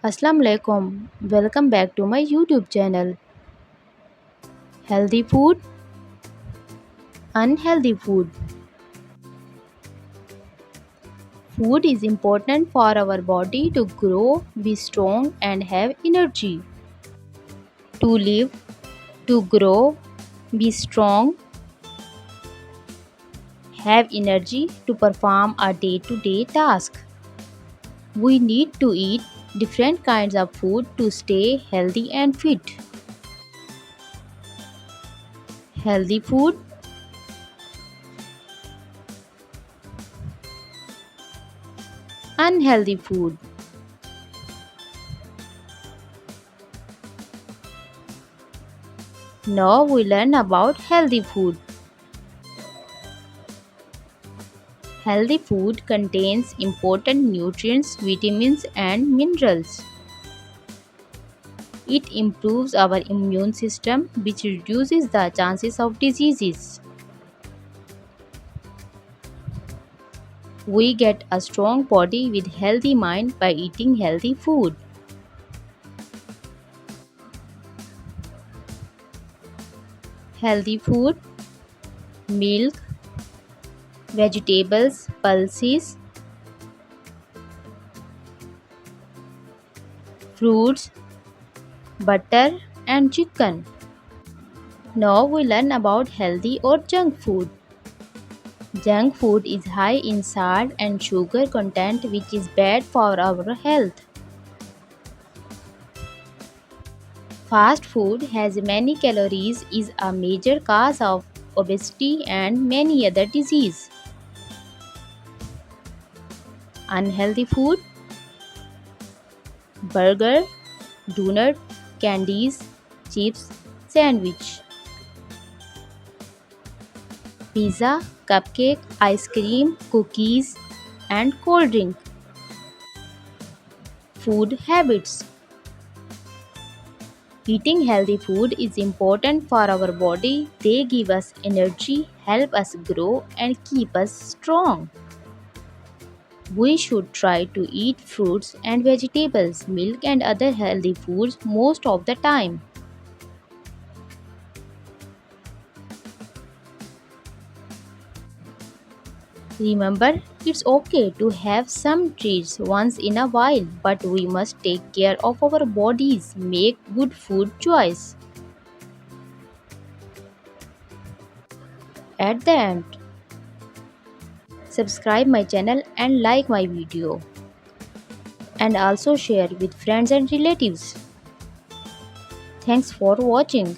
Assalamu alaikum. Welcome back to my YouTube channel. Healthy food, unhealthy food. Food is important for our body to grow, be strong, and have energy. To live, to grow, be strong, have energy to perform our day to day task. We need to eat different kinds of food to stay healthy and fit. Healthy food, unhealthy food. Now we learn about healthy food. Healthy food contains important nutrients, vitamins, and minerals. It improves our immune system, which reduces the chances of diseases. We get a strong body with healthy mind by eating healthy food. Healthy food, milk, vegetables, pulses, fruits, butter, and chicken. Now we learn about healthy or junk food. Junk food is high in salt and sugar content, which is bad for our health. Fast food has many calories, is a major cause of obesity and many other diseases. Unhealthy food, burger, donut, candies, chips, sandwich, pizza, cupcake, ice cream, cookies, and cold drink. Food habits. Eating healthy food is important for our body. They give us energy, help us grow, and keep us strong. We should try to eat fruits and vegetables, milk, and other healthy foods most of the time. Remember, it's okay to have some treats once in a while, but we must take care of our bodies, make good food choice. At the end, subscribe my channel and like my video, and also share with friends and relatives. Thanks for watching.